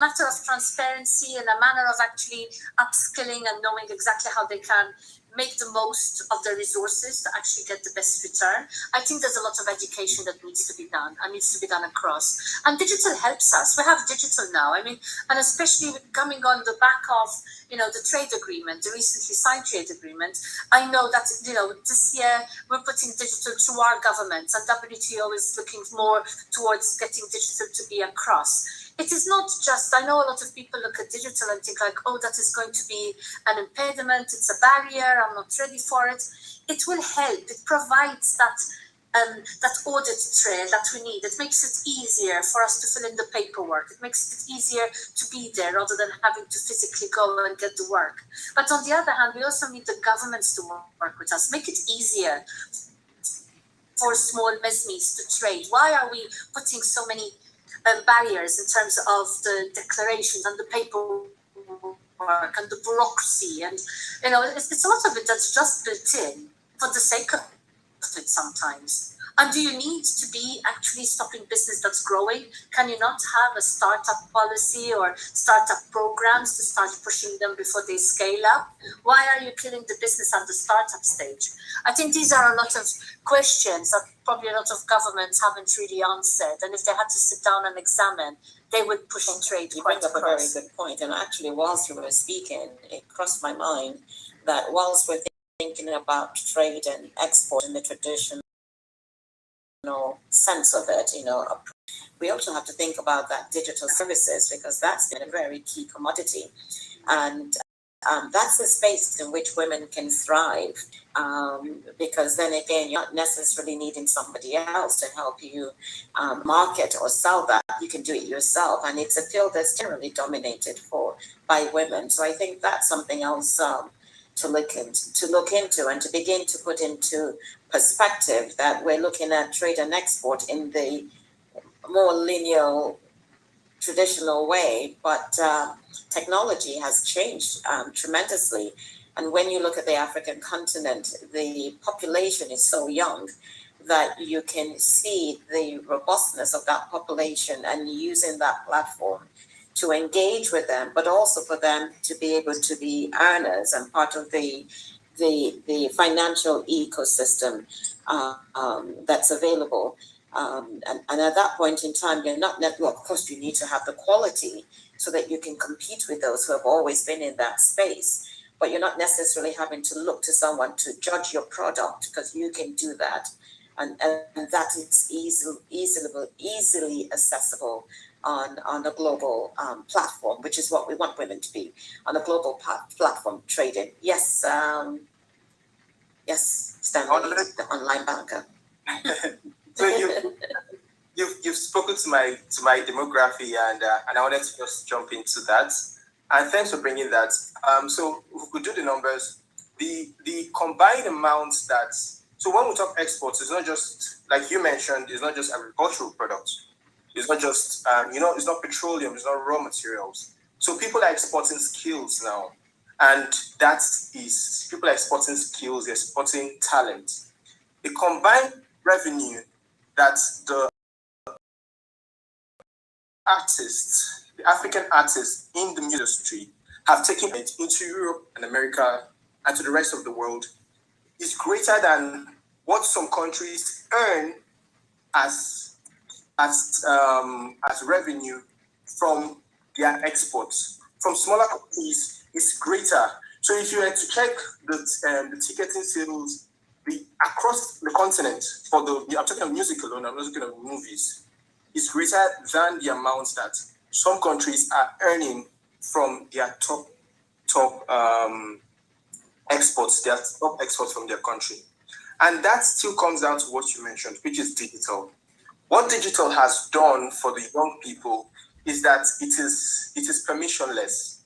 matter of transparency and a manner of actually upskilling and knowing exactly how they can make the most of the resources to actually get the best return. I think there's a lot of education that needs to be done and needs to be done across. And digital helps us. We have digital now. I mean, and especially coming on the back of, the trade agreement, the recently signed trade agreement. I know that, this year we're putting digital through our governments, and WTO is looking more towards getting digital to be across. It is not just, I know a lot of people look at digital and think like, oh, that is going to be an impediment, it's a barrier, I'm not ready for it. It will help. It provides that audit trail that we need. It makes it easier for us to fill in the paperwork. It makes it easier to be there rather than having to physically go and get the work. But on the other hand, we also need the governments to work with us, make it easier for small SMEs to trade. Why are we putting so many barriers in terms of the declarations and the paperwork and the bureaucracy? And it's a lot of it that's just built in for the sake of it sometimes. And do you need to be actually stopping business that's growing? Can you not have a startup policy or startup programs to start pushing them before they scale up? Why are you killing the business at the startup stage? I think these are a lot of questions that probably a lot of governments haven't really answered. And if they had to sit down and examine, they would push trade quite across. You bring up a very good point. And actually, whilst you were speaking, it crossed my mind that whilst we're thinking about trade and export in the traditional sense of it, we also have to think about that digital services, because that's been a very key commodity. And that's the space in which women can thrive, because then again, you're not necessarily needing somebody else to help you market or sell that. You can do it yourself, and it's a field that's generally dominated by women. So I think that's something else to look into and to begin to put into perspective, that we're looking at trade and export in the more linear, traditional way, but technology has changed tremendously. And when you look at the African continent, the population is so young that you can see the robustness of that population, and using that platform to engage with them, but also for them to be able to be earners and part of the financial ecosystem that's available. And at that point in time, you're not, well, of course, you need to have the quality so that you can compete with those who have always been in that space. But you're not necessarily having to look to someone to judge your product, because you can do that. And that is easily accessible on a global platform, which is what we want women to be, on a global platform trading. Yes, Stanley, the online banker. So you've spoken to my demography, and I wanted to just jump into that. And thanks for bringing that. So if we could do the numbers, the combined amounts that, so when we talk exports, it's not just, like you mentioned, it's not just agricultural products. It's not just, it's not petroleum, it's not raw materials. So people are exporting skills now. And that is, people are exporting skills, they're exporting talent. The combined revenue that the artists, the African artists in the music industry have taken it into Europe and America and to the rest of the world is greater than what some countries earn as revenue from their exports. From smaller countries, it's greater. So if you were to check the ticketing sales across the continent for I'm talking of music alone, I'm not talking of movies, it's greater than the amounts that some countries are earning from their top exports, their top exports from their country. And that still comes down to what you mentioned, which is digital. What digital has done for the young people is that it is permissionless.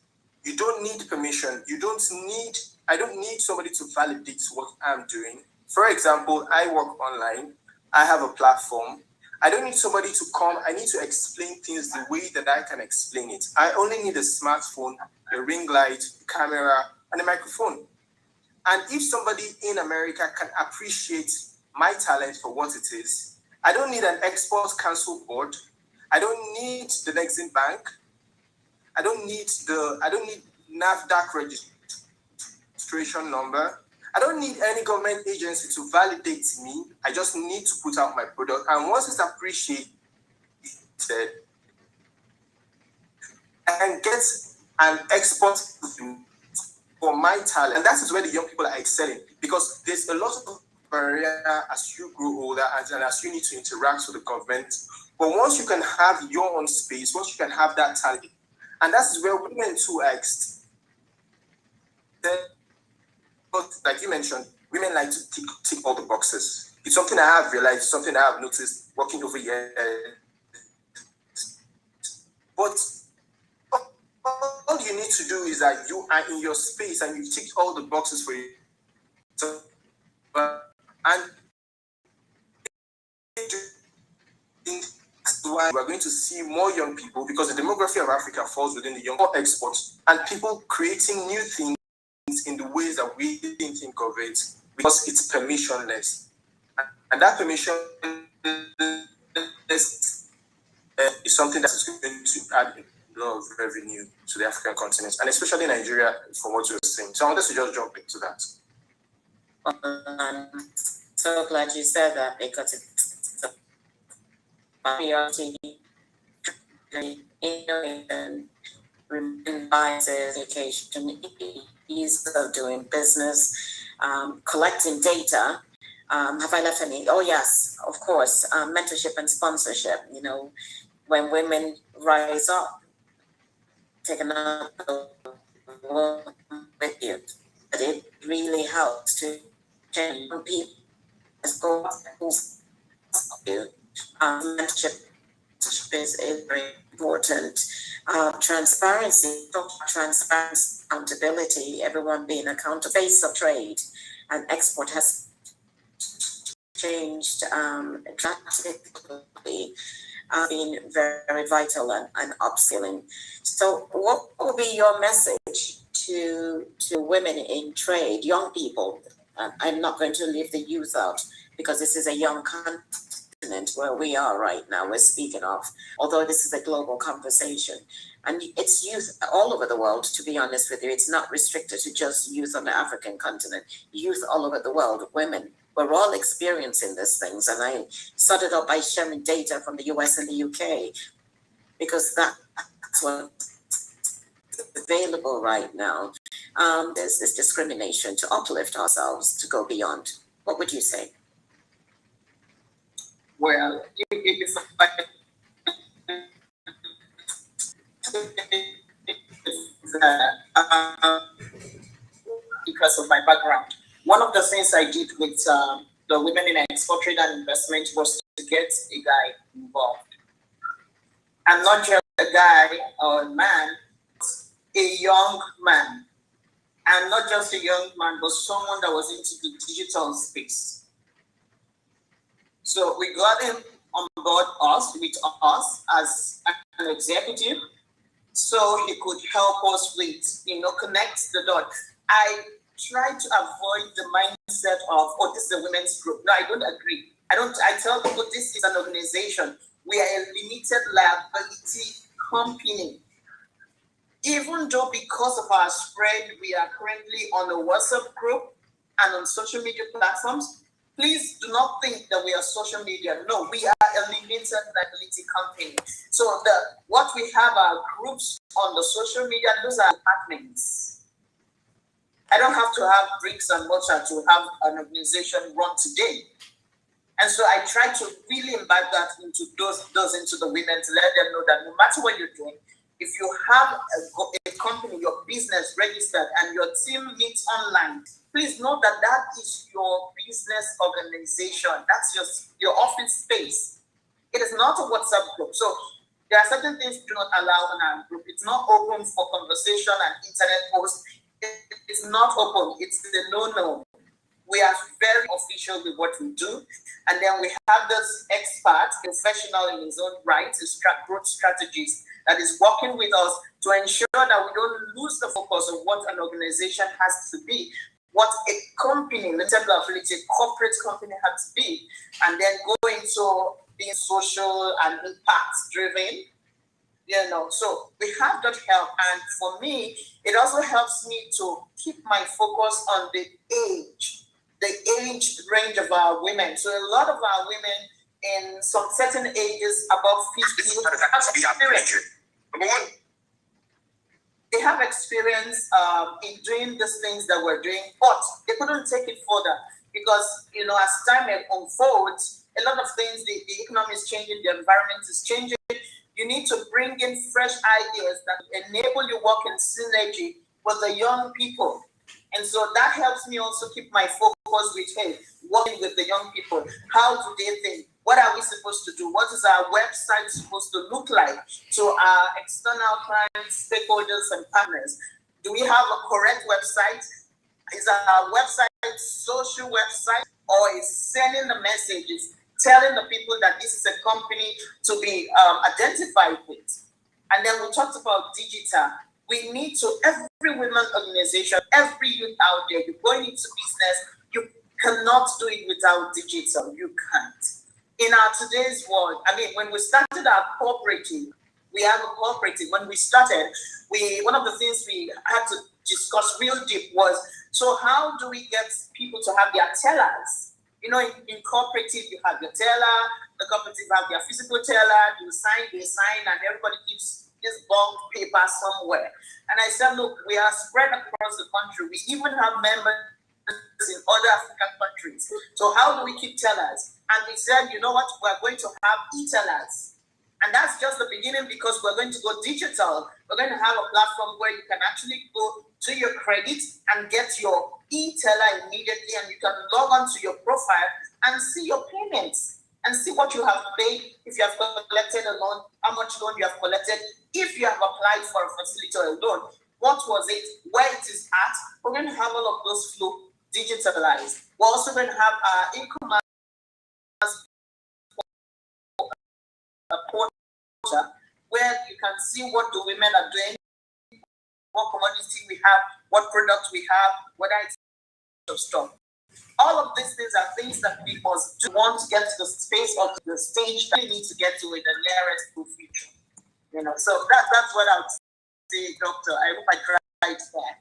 You don't need permission. I don't need somebody to validate what I'm doing. For example, I work online. I have a platform. I don't need somebody to come. I need to explain things the way that I can explain it. I only need a smartphone, a ring light, a camera, and a microphone. And if somebody in America can appreciate my talent for what it is, I don't need an export council board. I don't need the Exim Bank. don't need NAFDAC registration number. I don't need any government agency to validate me. I just need to put out my product. And once it's appreciated and get an export for my talent. And that is where the young people are excelling, because there's a lot of barrier as you grow older and as you need to interact with the government. But once you can have your own space, once you can have that talent, and that is where women too are but like you mentioned, women like to tick all the boxes. It's something I have realized, something I have noticed working over here. But all you need to do is that you are in your space and you tick all the boxes for you. And that's why we're going to see more young people, because the demography of Africa falls within the young exports, and people creating new things in the ways that we didn't think of it, because it's permissionless. And that permission is something that is going to add a lot of revenue to the African continent, and especially Nigeria, from what you're saying. So I wanted to just jump into that. I'm so glad you said that, because it's a priority, innovation, biases, education, ease of doing business, collecting data. Have I left any? Oh yes, of course. Mentorship and sponsorship. You know, when women rise up, take another with you. But it really helps to change people. Mentorship is very important. Transparency, transparency, accountability, everyone being accountable. Face of trade and export has changed drastically, been very vital and upskilling. So what will be your message to women in trade, young people? I'm not going to leave the youth out, because this is a young continent where we are right now, we're speaking of, although this is a global conversation. And it's youth all over the world, to be honest with you. It's not restricted to just youth on the African continent. Youth all over the world, women, we're all experiencing these things. And I started out by sharing data from the US and the UK, because that's what's available right now. There's this discrimination to uplift ourselves, to go beyond. What would you say? Well, if because of my background, one of the things I did with the women in export trade and investment was to get a guy involved, and not just a guy or a man, a young man, and not just a young man, but someone that was into the digital space. So we got him on board with us as an executive, so he could help us with, connect the dots. I try to avoid the mindset of, oh, this is a women's group. No, I don't agree. I tell people this is an organization. We are a limited liability company. Even though because of our spread, we are currently on a WhatsApp group and on social media platforms, please do not think that we are social media. No, we are a limited liability company. So what we have are groups on the social media, those are departments. I don't have to have bricks and mortar to have an organization run today. And so I try to really imbibe that into those into the women, to let them know that no matter what you're doing, if you have a company, your business registered, and your team meets online, please know that that is your business organization. That's your office space. It is not a WhatsApp group. So there are certain things we do not allow in our group. It's not open for conversation and internet posts. It's not open. It's the no-no. We are very official with what we do. And then we have this expert, professional in his own right, his growth strategies, that is working with us to ensure that we don't lose the focus of what an organization has to be, what a company, limited liability, corporate company has to be, and then go into being social and impact driven, So we have that help, and for me, it also helps me to keep my focus on the age range of our women. So a lot of our women in some certain ages above 50 have experience. Number one, they have experience in doing these things that we're doing, but they couldn't take it further because, as time unfolds, a lot of things, the economy is changing, the environment is changing. You need to bring in fresh ideas that enable you work in synergy with the young people. And so that helps me also keep my focus with, working with the young people. How do they think? What are we supposed to do? What is our website supposed to look like to our external clients, stakeholders, and partners? Do we have a correct website? Is our website social website, or is sending the messages, telling the people that this is a company to be identified with? And then we talked about digital. We need to, every women organization, every youth out there, you're going into business, you cannot do it without digital. You can't. In our today's world, when we started our cooperative, we have a cooperative. When we started, one of the things we had to discuss real deep was, so how do we get people to have their tellers? In cooperative, you have your teller, the cooperative have their physical teller, they sign, and everybody keeps this bulk paper somewhere. And I said, look, we are spread across the country. We even have members in other African countries. So how do we keep tellers? And we said, you know what, we're going to have e-tellers. And that's just the beginning, because we're going to go digital. We're going to have a platform where you can actually go to your credit and get your e-teller immediately, and you can log on to your profile and see your payments and see what you have paid, if you have collected a loan, how much loan you have collected, if you have applied for a facility or a loan, what was it, where it is at. We're going to have all of those flow digitalized. We're also going to have our e-commerce portal where you can see what the women are doing, what commodity we have, what product we have, whether it's of stock. All of these things are things that we must do. Want to get to the space or to the stage that we need to get to in the nearest future. So that's what I would say, Doctor. I hope I tried that.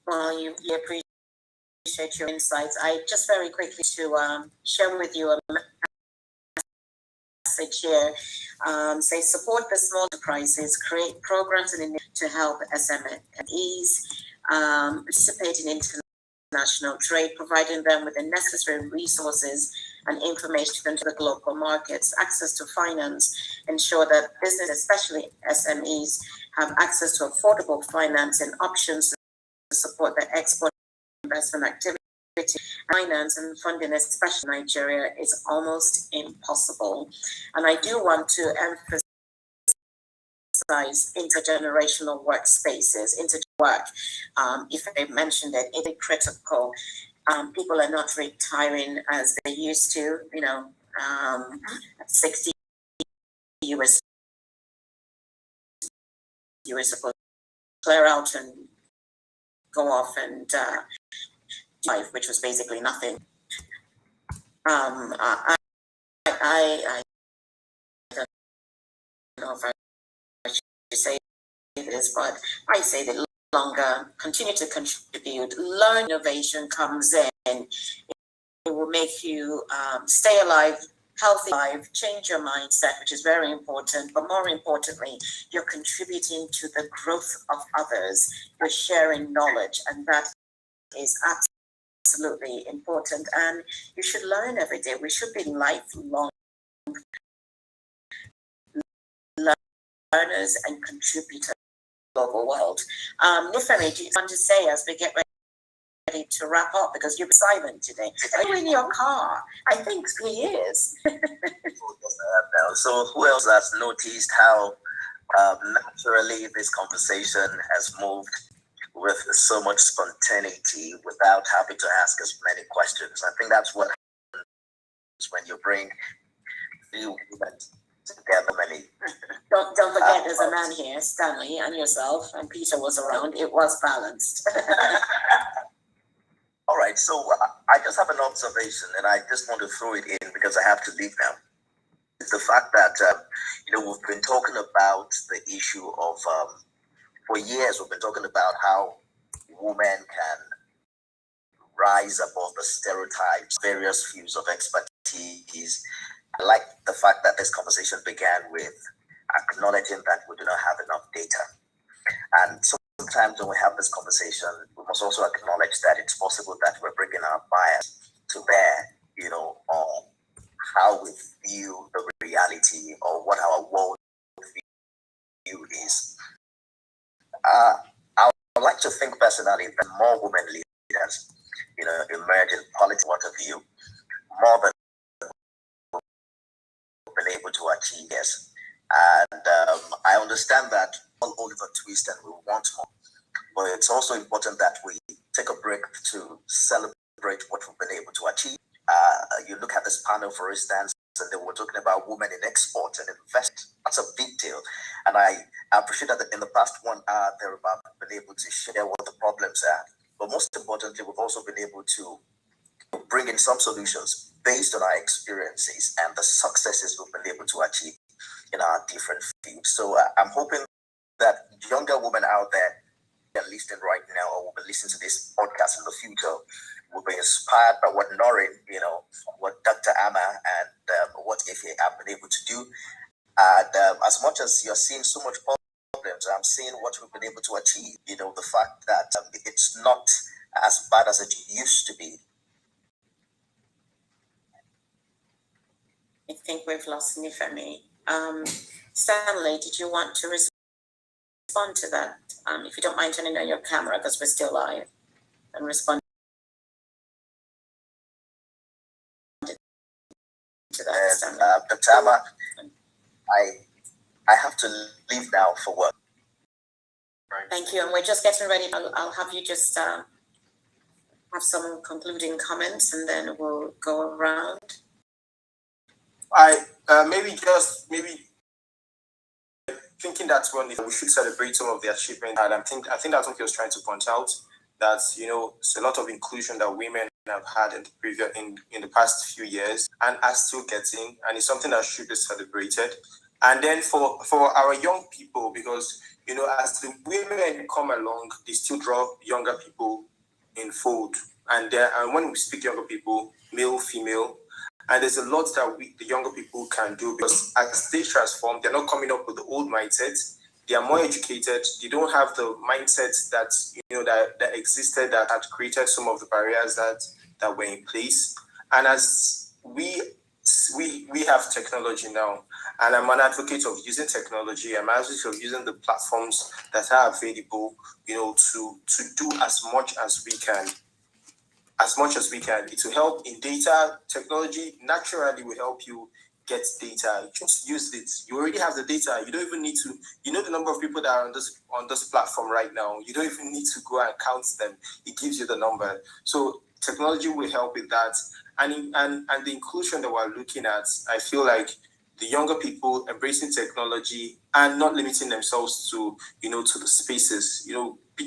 Well, you appreciate your insights. I just very quickly to share with you a message here. Say support the small enterprises, create programs and to help SMEs, participate in international trade, providing them with the necessary resources and information to the global markets, access to finance, ensure that business, especially SMEs, have access to affordable financing options to support their export investment activity. Finance and funding, especially in Nigeria, is almost impossible. And I do want to emphasize intergenerational workspaces, work. If I mentioned it, it is critical. People are not retiring as they used to. At 60, you were supposed to clear out and go off and life, which was basically nothing. I don't know if I should say this, but I say that longer, continue to contribute, learn, innovation comes in. It will make you stay alive, healthy life, change your mindset, which is very important. But more importantly, you're contributing to the growth of others. You're sharing knowledge, and that is absolutely important. And you should learn every day. We should be lifelong learners and contributors to the global world. Nifemi, do you want to say as we get ready to wrap up, because you're silent today? Are you in your car? I think he is. So who else has noticed how naturally this conversation has moved with so much spontaneity without having to ask as many questions? I think that's what happens when you bring new women together. Don't forget, there's a man here, Stanley, and yourself, and Peter was around. It was balanced. All right, so I just have an observation, and I just want to throw it in because I have to leave now. the fact that we've been talking about the issue of for years we've been talking about how women can rise above the stereotypes, various views of expertise. I like the fact that this conversation began with acknowledging that we do not have enough data. And sometimes when we have this conversation, we must also acknowledge that it's possible that we're bringing our bias to bear, on how we view the reality or what our world view is. I would like to think personally that more women leaders, emerge in politics point of view, more than we've been able to achieve. Yes. And I understand that all Oliver Twist and we want more. But it's also important that we take a break to celebrate what we've been able to achieve. You look at this panel, for instance, and they were talking about women in export and investment. That's a big deal. And I appreciate that in the past 1 hour, they've been able to share what the problems are. But most importantly, we've also been able to bring in some solutions based on our experiences and the successes we've been able to achieve in our different fields. So I'm hoping that younger women out there are listening right now or will be listening to this podcast in the future will be inspired by what Noreen, what Dr. Amma and what Ife have been able to do. And as much as you're seeing so much problems, I'm seeing what we've been able to achieve. The fact that it's not as bad as it used to be. I think we've lost Nifemi. Stanley, did you want to respond to that? If you don't mind turning on your camera because we're still live, and respond to that, Stanley. Dr. Amma, I have to leave now for work. Thank you, and we're just getting ready. I'll have you just have some concluding comments, and then we'll go around. Maybe thinking that we should celebrate some of the achievements, and I think that's what he was trying to point out. That it's a lot of inclusion that women have had in the past few years and are still getting, and it's something that should be celebrated. And then for our young people, because as the women come along, they still draw younger people in fold, and when we speak younger people, male, female. And there's a lot that the younger people can do, because as they transform, they're not coming up with the old mindset. They are more educated. They don't have the mindset that that existed, that had created some of the barriers that were in place. And as we have technology now, and I'm an advocate of using technology. I'm an advocate of using the platforms that are available, to do as much as we can. It will help in data. Technology naturally will help you get data. Just use it. You already have the data. You don't even need to, the number of people that are on this platform right now. You don't even need to go and count them. It gives you the number. So technology will help with that. And the inclusion that we're looking at, I feel like the younger people embracing technology and not limiting themselves to, to the spaces,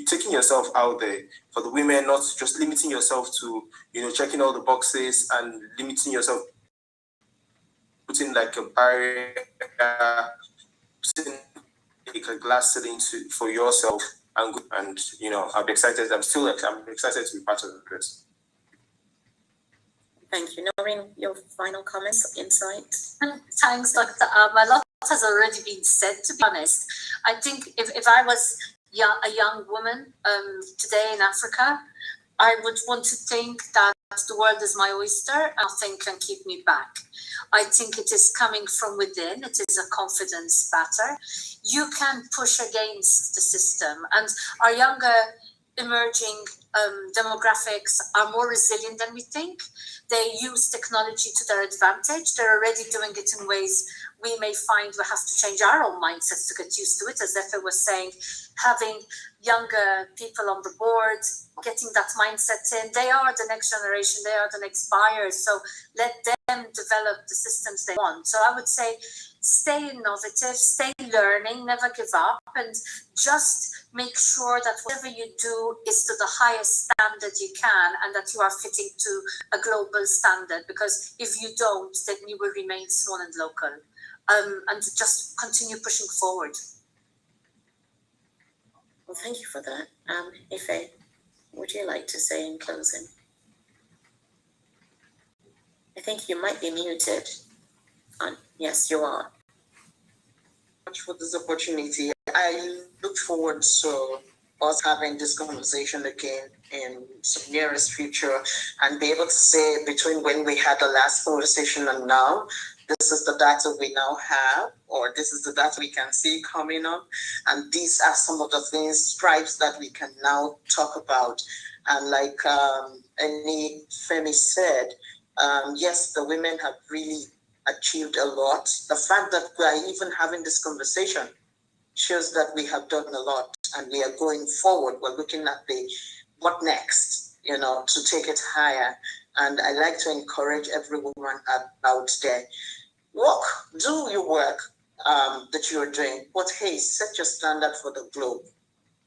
taking yourself out there. For the women, not just limiting yourself to, checking all the boxes and limiting yourself, putting like a barrier, putting like a glass ceiling for yourself. And I'll be excited. I'm excited to be part of this. Thank you. Noreen, your final comments, insight? Thanks, Dr. A lot has already been said, to be honest. I think if I was a young woman today in Africa, I would want to think that the world is my oyster. Nothing can keep me back. I think it is coming from within. It is a confidence matter. You can push against the system, and our younger emerging demographics are more resilient than we think. They use technology to their advantage. They're already doing it in ways we may find we have to change our own mindsets to get used to it. As Efe was saying, having younger people on the board, getting that mindset in. They are the next generation. They are the next buyers. So let them develop the systems they want. So I would say stay innovative, stay learning, never give up, and just make sure that whatever you do is to the highest standard you can, and that you are fitting to a global standard, because if you don't, then you will remain small and local, and just continue pushing forward. Well, thank you for that. Ife, would you like to say in closing? I think you might be muted. Yes, you are. Much for this opportunity. I look forward to us having this conversation again in some nearest future, and be able to say between when we had the last conversation and now, this is the data we now have, or this is the data we can see coming up, and these are some of the things, stripes that we can now talk about. And like Annie Femi said, yes, the women have really achieved a lot. The fact that we are even having this conversation shows that we have done a lot, and we are going forward. We're looking at the what next, to take it higher. And I like to encourage every woman out there, do your work that you're doing, but hey, set your standard for the globe.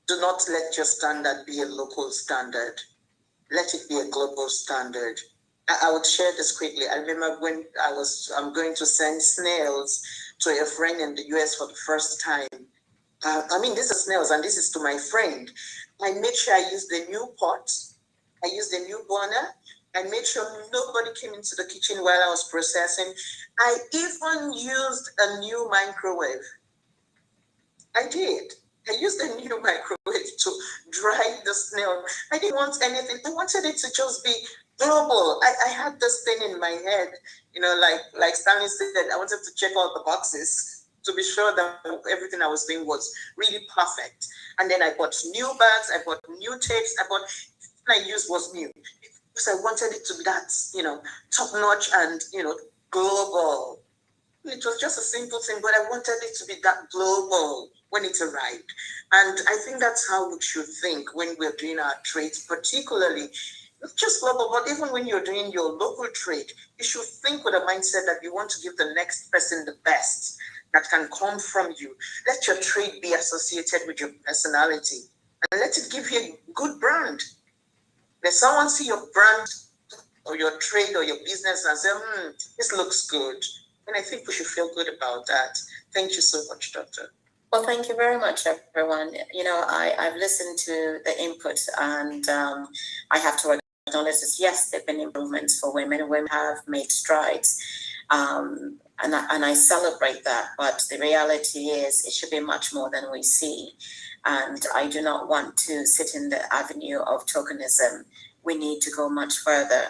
Do not let your standard be a local standard. Let it be a global standard. I would share this quickly. I remember when I'm going to send snails to a friend in the US for the first time. This is snails, and this is to my friend. I made sure I used the new pot. I used the new burner. I made sure nobody came into the kitchen while I was processing. I even used a new microwave. I did. I used a new microwave to dry the snail. I didn't want anything. I wanted it to just be global. I had this thing in my head, like Stanley said, I wanted to check all the boxes to be sure that everything I was doing was really perfect. And then I bought new bags, I bought new tapes, everything I used was new. Because I wanted it to be that, top notch and, global. It was just a simple thing, but I wanted it to be that global when it arrived. And I think that's how we should think when we're doing our trades, particularly not just global, but even when you're doing your local trade, you should think with a mindset that you want to give the next person the best that can come from you. Let your trade be associated with your personality, and let it give you a good brand. Let someone see your brand or your trade or your business and say, this looks good. And I think we should feel good about that. Thank you so much, Doctor. Well, thank you very much, everyone. I've listened to the input, and I have to acknowledge this. Yes, there have been improvements for women. Women have made strides, and I celebrate that. But the reality is, it should be much more than we see. And I do not want to sit in the avenue of tokenism. We need to go much further.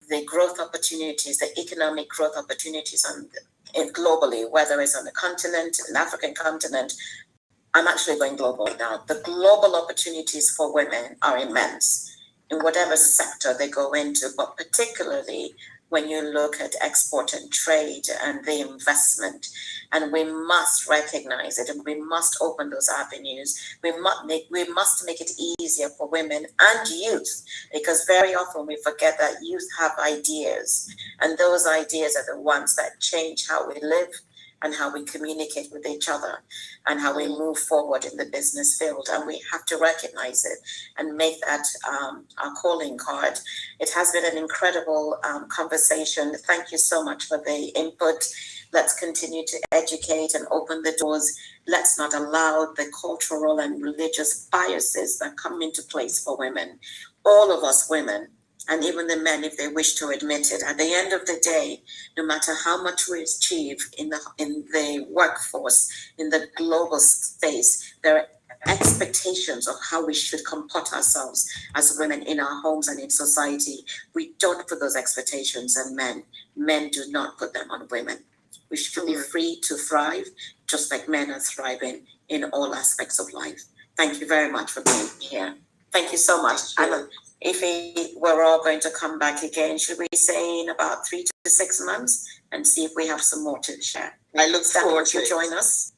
The growth opportunities, the economic growth opportunities globally, whether it's on the continent, an African continent, I'm actually going global now. The global opportunities for women are immense in whatever sector they go into, but particularly when you look at export and trade and the investment. And we must recognize it, and we must open those avenues. We must make it easier for women and youth, because very often we forget that youth have ideas, and those ideas are the ones that change how we live and how we communicate with each other and how we move forward in the business field. And we have to recognize it and make that our calling card. It has been an incredible conversation. Thank you so much for the input. Let's continue to educate and open the doors. Let's not allow the cultural and religious biases that come into place for women. All of us women, and even the men, if they wish to admit it, at the end of the day, no matter how much we achieve in the workforce, in the global space, there are expectations of how we should comport ourselves as women in our homes and in society. We don't put those expectations on men. Men do not put them on women. We should be free to thrive, just like men are thriving in all aspects of life. Thank you very much for being here. Thank you so much. If we're all going to come back again, should we say in about 3 to 6 months, and see if we have some more to share? I look forward to join us.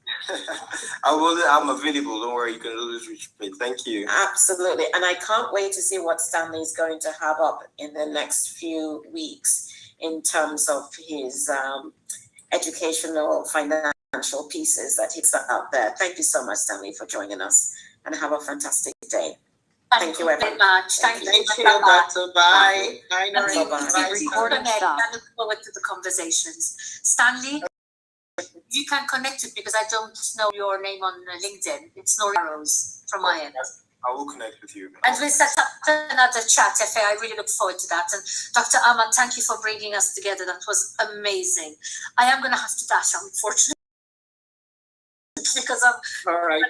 I'm available. Don't worry, you can always reach me. Thank you. Absolutely, and I can't wait to see what Stanley is going to have up in the next few weeks in terms of his educational, financial pieces that he's out there. Thank you so much, Stanley, for joining us. and have a fantastic day. Thank you very everyone. much. Thank Thank you. you. Doctor. Bye. Bye, And Noreen. Bye-bye. I look forward to the conversations. Stanley, you can connect with me because I don't know your name on LinkedIn. It's Burroughs from my end. I will connect with you. And we set up another chat, Efe. I really look forward to that. And Dr. Armand, thank you for bringing us together. That was amazing. I am going to have to dash, unfortunately, because I'm All right.